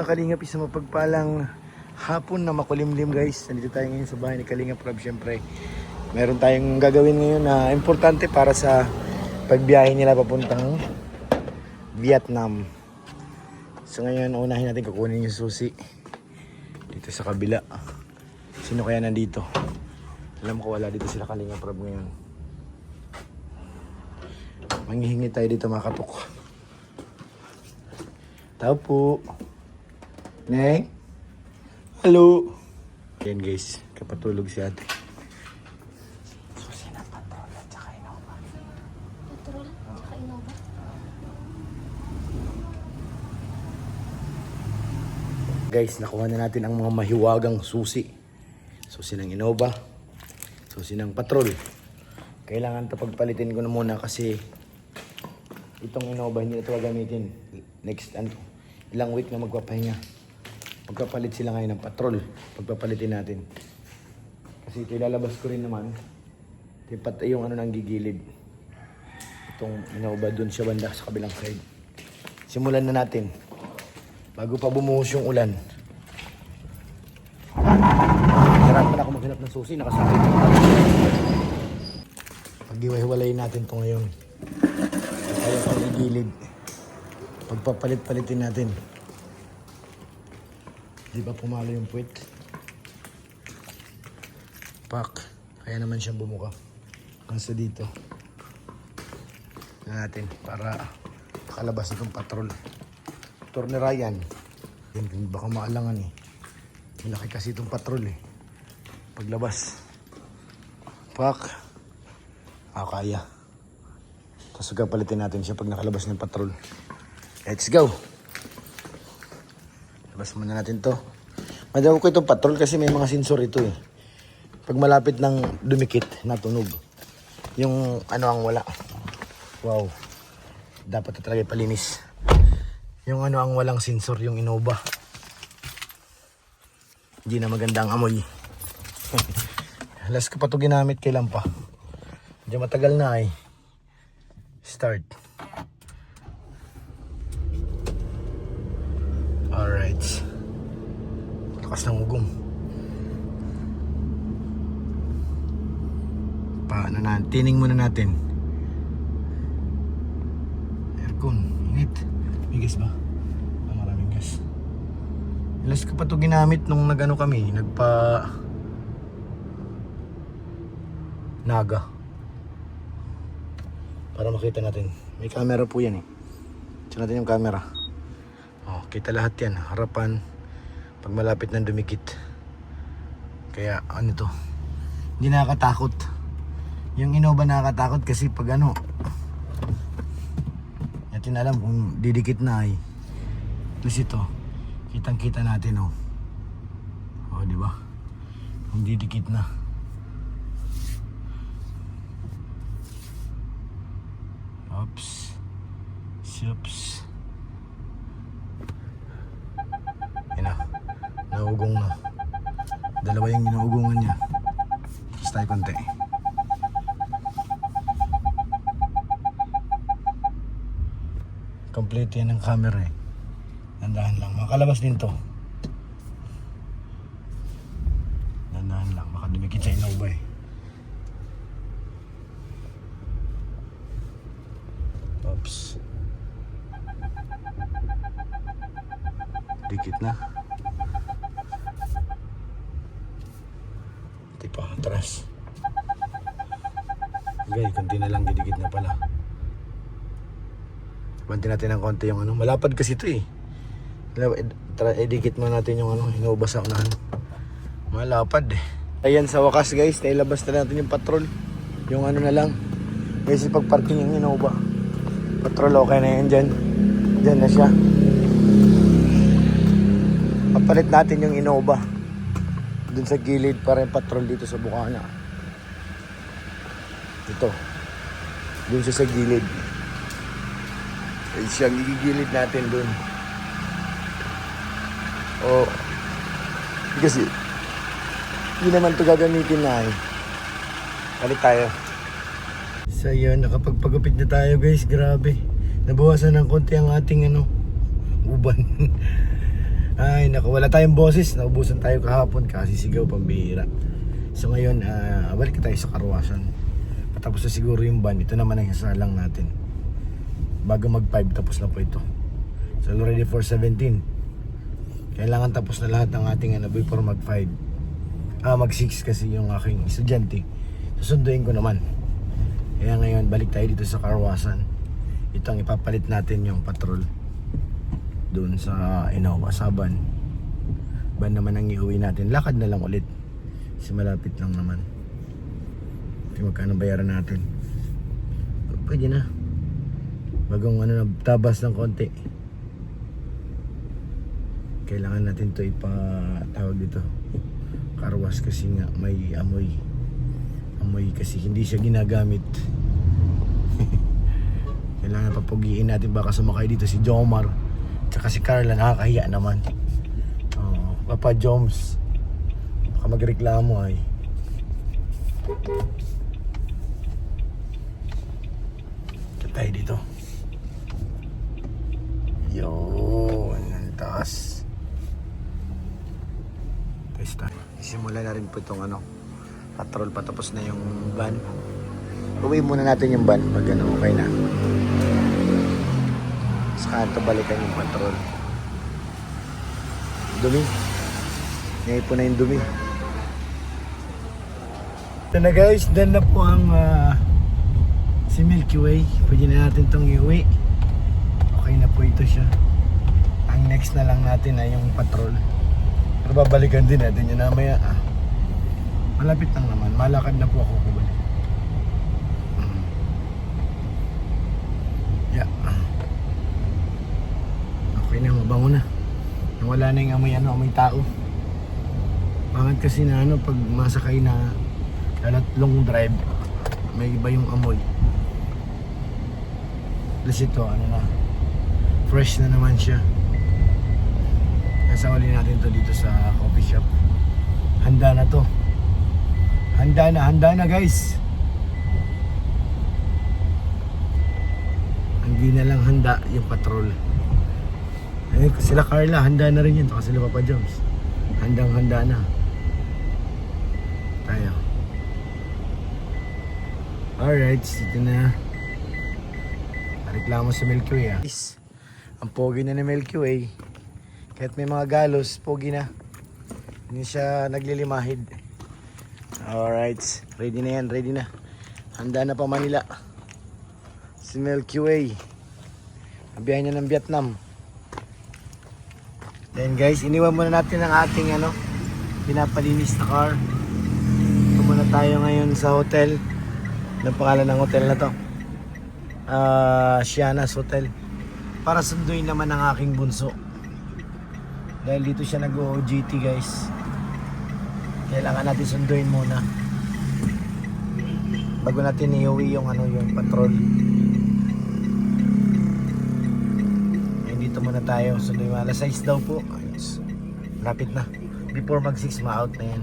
mga Kalingap, isang mapagpalang hapon na makulimlim guys. Nandito tayo ngayon sa bahay ni Kalingap Rob. Siyempre, meron tayong gagawin ngayon na importante para sa pagbiyahe nila papuntang Vietnam. So ngayon, unahin natin kukunin yung susi dito sa kabila. Sino kaya nandito? Alam ko wala dito sila Kalingap Rob ngayon. Manghihingi tayo dito mga katok. Tao po. Neng? Hello? Yan guys, kapatulog si ate. Susi na patrol at saka Innova. Patrol at saka Innova? Guys, nakuha na natin ang mga mahiwagang susi. Susi ng Innova. Susi ng patrol. Kailangan ito pagpalitin ko na muna kasi itong Innova hindi na ito gagamitin. Next, ilang week na magpapahinga. Pagpapalit sila ngayon ng patrol. Pagpapalitin natin. Kasi ito ilalabas ko rin naman. Tipat yung ano nang gigilid. Itong Innova dun siya banda sa kabilang side. Simulan na natin. Bago pa bumuhos yung ulan. Hirapan ako maghanap ng susi. Nakasakit. Pag-iwahiwalayin natin ito ngayon. Kaya pang igilid. Pagpapalit-palitin natin. Di ba pumalo yung puwit? Pak. Kaya naman siyang bumuka. Hanggang dito. Na natin para makalabas itong patrol. Motor ni Ryan. Yan, baka maalangan eh. Malaki kasi itong patrol eh. Paglabas. Pak. Kaya. Tapos palitin natin siya pag nakalabas ng patrol. Let's go! Labas muna natin to. Madaw ko itong patrol kasi may mga sensor ito eh. Pag malapit ng dumikit, natunog. Yung ano ang wala. Wow. Dapat na talaga palinis. Yung ano ang walang sensor, yung Innova. Hindi na maganda ang amoy. Last ko pa ito ginamit, kailan pa. Medyo matagal na eh. Start. Alright. Lakas ng ugong. Paano na? Tining muna natin. Aircon. Init. May gas ba? Maraming gas. Last ko pa ito ginamit nung nagano kami. Nagpa... Naga. Para makita natin. May camera po yan eh. Tignan natin yung camera. Oh, kita lahat yan. Harapan. Pag malapit ng dumikit. Kaya ano to. Hindi nakakatakot. Yung Innova nakakatakot kasi pag ano. Natin alam kung didikit na ay. Plus ito. Kitang kita natin oh. Oh diba? Kung didikit na. Oops. Oops. Yan na. Naugong na. Dalawa yung inuugungan niya. Tapos tayo konti. Complete yan ang camera eh. Nandahan lang. Makalabas din to. Nandahan lang. Baka dumikit sa Innova eh. Oops. Dikit na. Di pa atras. Okay, konti na lang, didikit na pala. Banti natin ng konti yung ano. Malapad kasi ito eh. Idikit mo natin yung ano, Innova sa unahan. Malapad eh. Ayan, sa wakas guys, nailabas na natin yung patrol. Yung ano na lang. Kasi pagparking yung Innova. Patrol okay na yan dyan. Dyan na siya. Papalit natin yung Innova dun sa gilid para yung patrol dito sa bukana. Ito. Dun siya sa gilid. Ay siyang igigilid natin dun. Oh. Kasi hindi naman ito gagamitin na eh. Palit tayo. So yun, nakapagpagupit na tayo guys. Grabe. Nabawasan ng konti ang ating ano, uban. Ay, naku, wala tayong boses. Naubusan tayo kahapon kasi sigaw pambihira. So ngayon, balik tayo sa karwasan. Patapos na siguro yung ban. Ito naman ang isalang natin. Bago mag 5, tapos na po ito. So already 4:17. Kailangan tapos na lahat ng ating before mag 5. Mag 6 kasi yung aking estudyante. Susunduin ko naman. Kaya ngayon, balik tayo dito sa karwasan. Ito ang ipapalit natin yung patrol. Doon sa Innova, sa ban. Ban naman ang iuwi natin. Lakad na lang ulit. Kasi malapit lang naman. Kaya magkano bayaran natin. Pwede na. Bagong nagtabas ng konti. Kailangan natin to ipatawag dito. Karwas kasi nga may amoy. Amoy kasi hindi siya ginagamit. Kailangan papugiin natin, baka sumakay dito si Jomar tsaka si Carla, nakakahiya naman. Papa Joms, baka magreklamo ay. Ito tayo dito. Yun, ang taas. Testa. Isimula na rin po itong patrol, patapos na yung van. Uwi muna natin yung van pag okay na. Saka ito balikan yung patrol. Dumi. Ngayon po na yung dumi. Ito na guys, done na po ang si Milky Way. Pwede na natin itong iuwi. Okay na po ito siya. Ang next na lang natin ay yung patrol. Pero babalikan din natin yun namaya. Malapit lang naman. Malakad na po ako kubalik. Yeah. Okay na, mabango na. Wala na yung amoy tao. Pangat kasi na pag masakay na long drive, may iba yung amoy. Plus ito, fresh na naman siya. Kasawali natin to dito sa coffee shop. Handa na to. Handa na guys. Hindi na lang handa yung patrol. Sila Carla, handa na rin yun. Saka sila Papa Jones, handa na. Tayo. Alright, dito na. Reklamo sa Milky Way Ang pogi na ni Milky Way. Kahit may mga galos, pogi na. Hindi siya naglilimahid. Alright, ready na yan, ready na. Handa na pa Manila. Si Milky Way. Ang biyahe niya ng Vietnam. Then guys, iniwan muna natin ang ating pinapalinis na car. Ito muna tayo ngayon sa hotel. Anong pangalan ng hotel na to? Shiana's Hotel. Para sunduin naman ang aking bunso. Dahil dito siya nag-OJT guys. Kailangan natin sunduin muna bago natin iuwi yung yung patrol. Dito muna tayo. Sunduin mo. Alas 6 daw po. Lapit na. Before mag 6, ma-out na yan.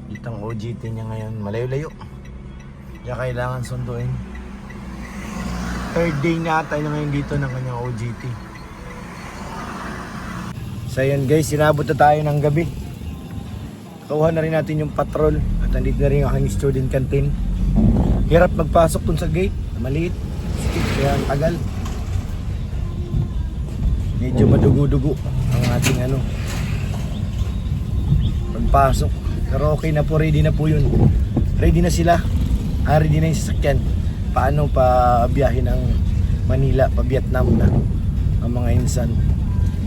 Dito ang OJT niya ngayon. Malayo-layo. Kaya kailangan sunduin. Third day na tayo ngayon dito ng kanyang OJT. So yun guys, sinabot na tayo ng gabi. Kuha na rin natin yung patrol. At nandito na rin yung aking student canteen. Hirap magpasok dun sa gate. Maliit. Kaya ang tagal. Medyo madugo-dugo ang ating pagpasok. Pero okay na po, ready na po yun. Ready na sila. Ready na yung sasakyan. Paano pa biyahe ng Manila pa Vietnam na ang mga insan.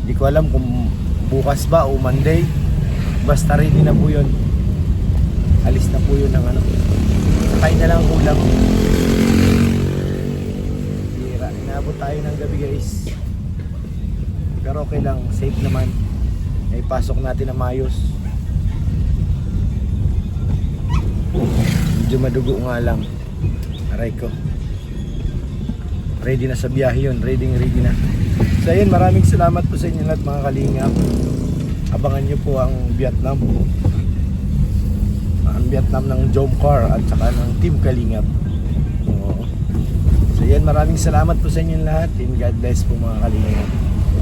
Hindi ko alam kung bukas ba o Monday. Basta ready na po yun. Alis na po yun ng sakay na lang ulam. Inabot tayo ng gabi guys. Pero okay lang, safe naman. Ay pasok natin ang mayos. Medyo madugo nga lang. Aray ko. Ready na sa biyahe yun. Ready na. So ayun, maraming salamat po sa inyo lahat mga kalingap. Abangan nyo po ang Vietnam. Ang Vietnam ng Jomcar at saka ng Team Kalingap. Oo. So yan, maraming salamat po sa inyo lahat. And God bless po mga kalingap.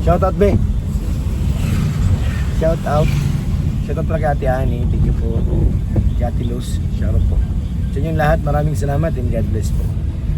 Shoutout be! Shout out. Shout out pala kay Ate Ani. Thank you po. Kay Ate Luz. Shout out po. Sa inyong lahat, maraming salamat and God bless po.